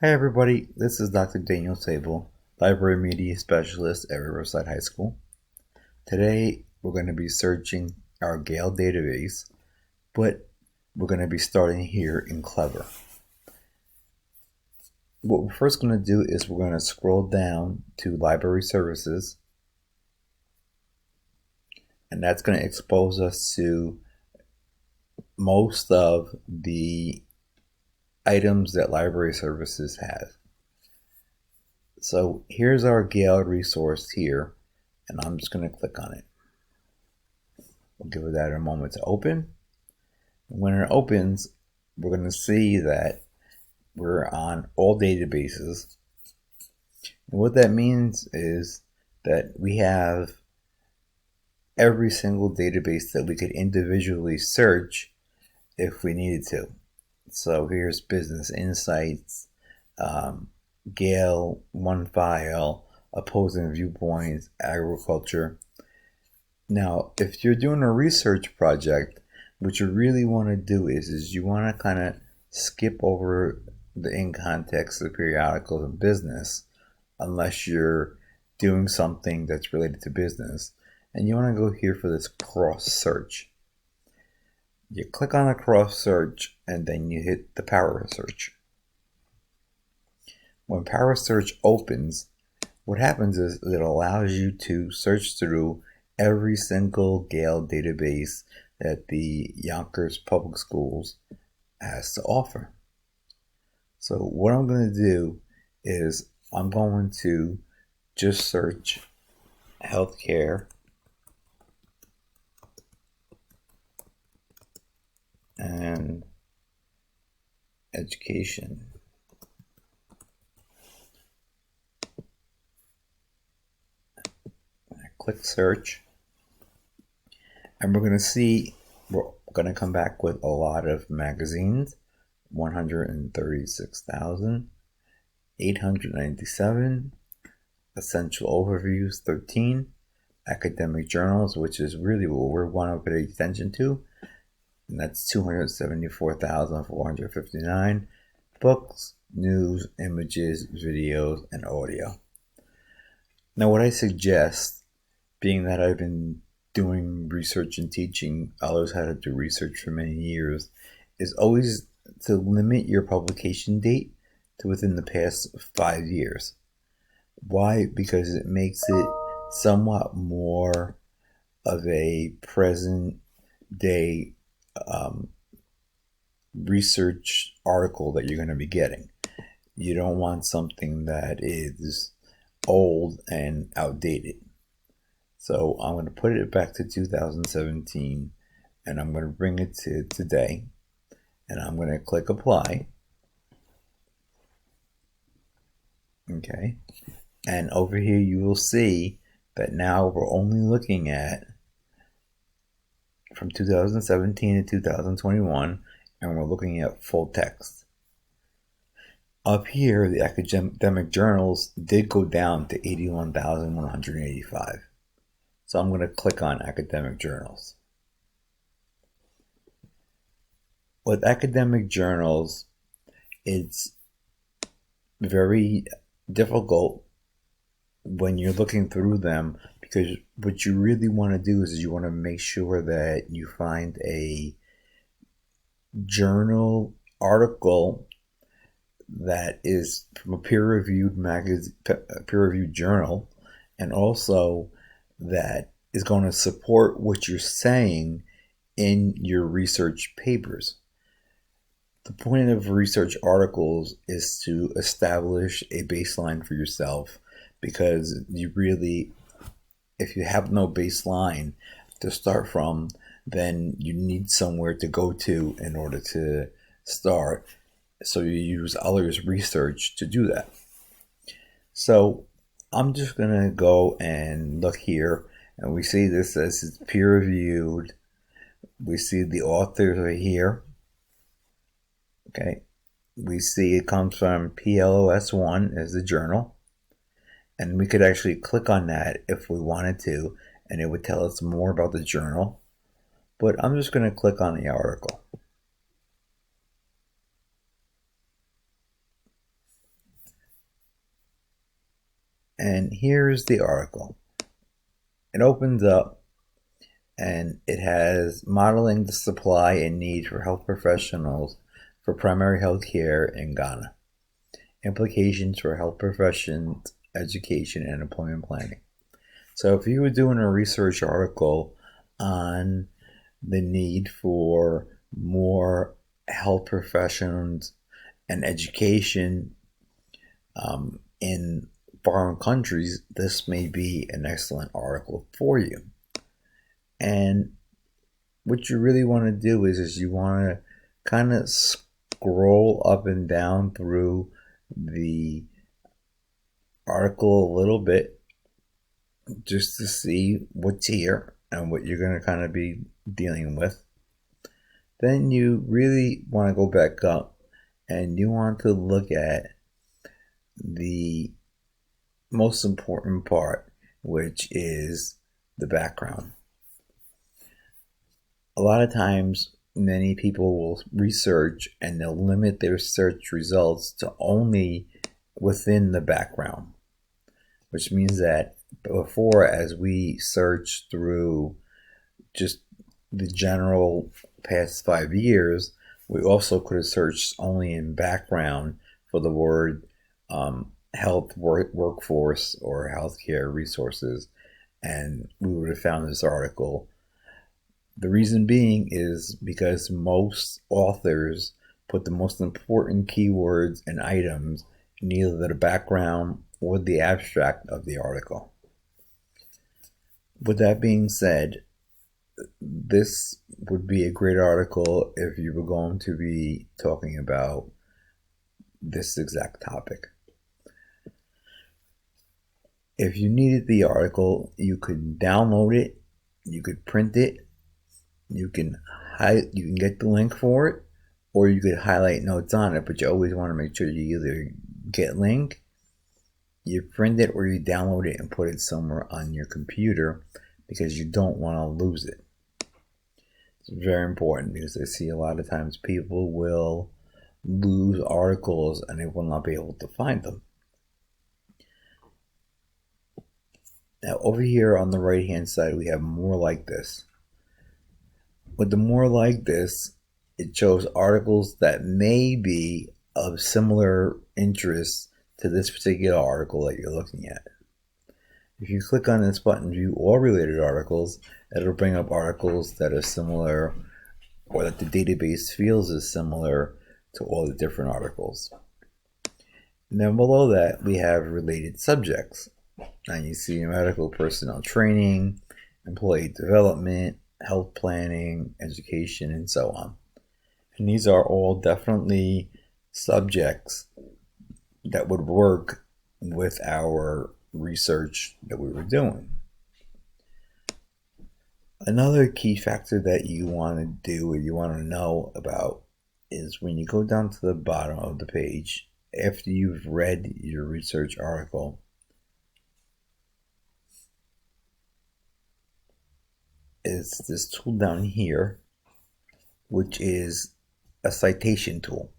Hi everybody, this is Dr. Daniel Sable, Library Media Specialist at Riverside High School. Today we're going to be searching our Gale database, but we're going to be starting here in Clever. What we're first going to do is we're going to scroll down to Library Services, and that's going to expose us to most of the items that Library Services has. So here's our Gale resource here, and I'm just going to click on it. We'll give that a moment to open. When it opens, we're going to see that we're on all databases. And what that means is that we have every single database that we could individually search if we needed to. So here's Business Insights, Gale, One File, Opposing Viewpoints, Agriculture. Now, if you're doing a research project, what you really want to do is you want to kind of skip over the in context of periodicals and business, unless you're doing something that's related to business. And you want to go here for this cross search. You click on a cross search and then you hit the power search. When power search opens, what happens is it allows you to search through every single Gale database that the Yonkers Public Schools has to offer. So what I'm going to do is I'm going to just search healthcare and education. I click search, and we're going to see we're going to come back with a lot of magazines. 136,897, essential overviews 13, academic journals, which is really what we want to pay attention to, and that's 274,459, books, news, images, videos, and audio. Now what I suggest, being that I've been doing research and teaching others how to do research for many years, is always to limit your publication date to within the past 5 years. Why? Because it makes it somewhat more of a present day research article that you're going to be getting. You don't want something that is old and outdated. So I'm going to put it back to 2017, and I'm going to bring it to today, and I'm going to click apply. Okay, and over here you will see that now we're only looking at from 2017 to 2021, and we're looking at full text. Up here, the academic journals did go down to 81,185. So I'm going to click on academic journals. With academic journals, it's very difficult when you're looking through them, because what you really want to do is you want to make sure that you find a journal article that is from a peer-reviewed journal, and also that is going to support what you're saying in your research papers. The point of research articles is to establish a baseline for yourself, because you really, if you have no baseline to start from, then you need somewhere to go to in order to start. So you use others' research to do that. So I'm just going to go and look here, and we see this as it's peer-reviewed. We see the authors are here. Okay, we see it comes from PLOS1 as the journal, and we could actually click on that if we wanted to, and it would tell us more about the journal. But I'm just going to click on the article. And here's the article. It opens up and it has modeling the supply and need for health professionals for primary health care in Ghana. Implications for health professions, education, and employment planning. So if you were doing a research article on the need for more health professions and education in foreign countries, this may be an excellent article for you. And what you really want to do is you want to kind of scroll up and down through the article a little bit just to see what's here and what you're going to kind of be dealing with. Then you really want to go back up and you want to look at the most important part, which is the background. A lot of times, many people will research and they'll limit their search results to only within the background, which means that before, as we search through just the general past 5 years, we also could have searched only in background for the word health workforce or healthcare resources, and we would have found this article. The reason being is because most authors put the most important keywords and items in either the background or the abstract of the article. With that being said, this would be a great article if you were going to be talking about this exact topic. If you needed the article, you could download it, you could print it, you can get the link for it, or you could highlight notes on it, but you always want to make sure you either get link, you print it, or you download it and put it somewhere on your computer because you don't want to lose it. It's very important because I see a lot of times people will lose articles and they will not be able to find them. Now over here on the right hand side we have more like this. With the more like this, it shows articles that may be of similar interest to this particular article that you're looking at. If you click on this button, view all related articles, it'll bring up articles that are similar or that the database feels is similar to all the different articles. And then below that, we have related subjects. And you see medical personnel training, employee development, health planning, education, and so on. And these are all definitely subjects that would work with our research that we were doing. Another key factor that you want to do or you want to know about is when you go down to the bottom of the page, after you've read your research article, is this tool down here, which is a citation tool.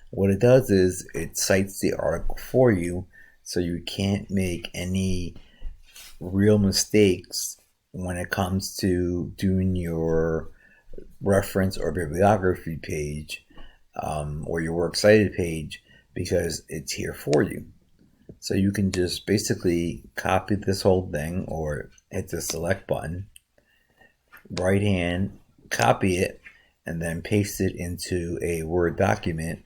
What it does is it cites the article for you so you can't make any real mistakes when it comes to doing your reference or bibliography page or your works cited page, because it's here for you. So you can just basically copy this whole thing or hit the select button, right hand, copy it, and then paste it into a Word document,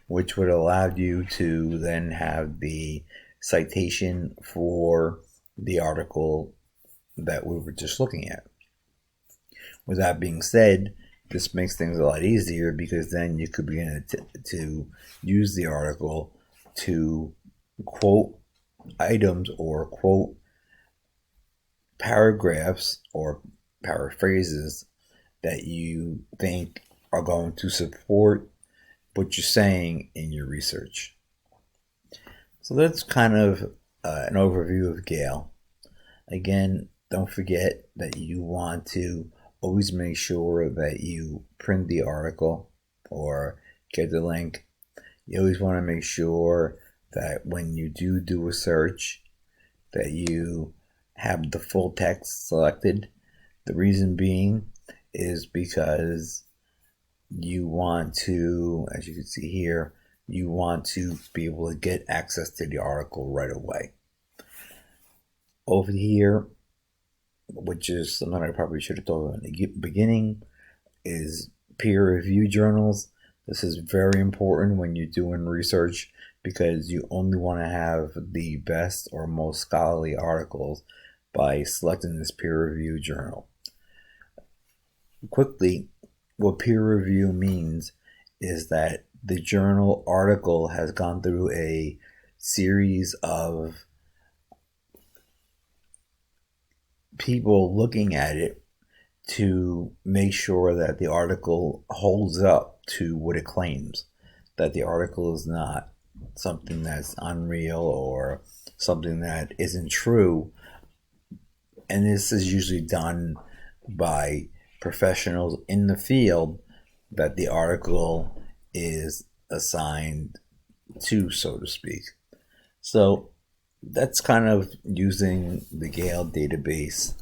which would allow you to then have the citation for the article that we were just looking at. With that being said, this makes things a lot easier because then you could begin to use the article to quote items or quote paragraphs or paraphrases that you think are going to support what you're saying in your research. So that's kind of an overview of Gale. Again, don't forget that you want to always make sure that you print the article or get the link. You always want to make sure that when you do a search, that you have the full text selected. The reason being is because you want to, as you can see here, you want to be able to get access to the article right away. Over here, which is something I probably should have told in the beginning, is peer review journals. This is very important when you're doing research because you only want to have the best or most scholarly articles by selecting this peer review journal. Quickly, what peer review means is that the journal article has gone through a series of people looking at it to make sure that the article holds up to what it claims, that the article is not something that's unreal or something that isn't true. And this is usually done by professionals in the field that the article is assigned to, so to speak. So that's kind of using the Gale database.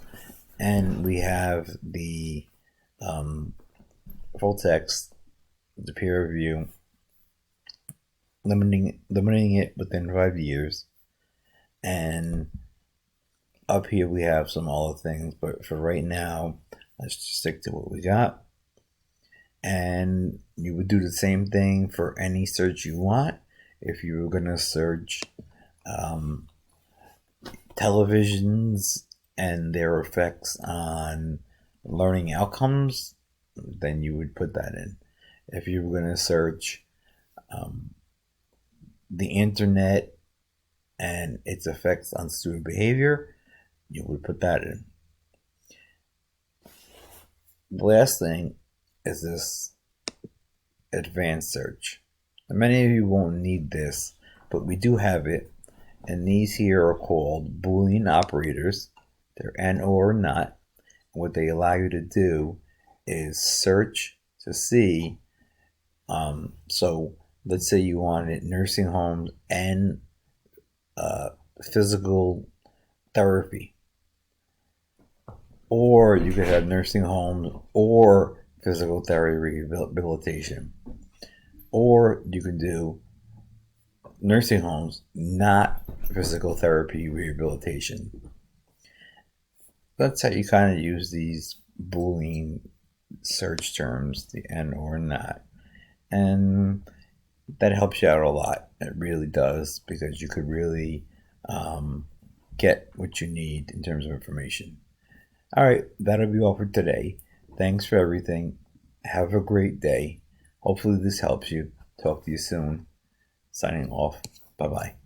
And we have the full text, the peer review, limiting it within 5 years. And up here we have some other things, but for right now, let's just stick to what we got. And you would do the same thing for any search you want. If you were going to search televisions and their effects on learning outcomes, then you would put that in. If you were going to search the internet and its effects on student behavior, you would put that in. The last thing is this advanced search. Now, many of you won't need this, but we do have it, and these here are called Boolean Operators. They're and or not. What they allow you to do is search to see. So let's say you wanted nursing homes and physical therapy, or you could have nursing homes or physical therapy rehabilitation, or you can do nursing homes, not physical therapy rehabilitation. That's how you kind of use these Boolean search terms, the and or not. And that helps you out a lot. It really does, because you could really get what you need in terms of information. All right, that'll be all for today. Thanks for everything. Have a great day. Hopefully this helps you. Talk to you soon. Signing off. Bye-bye.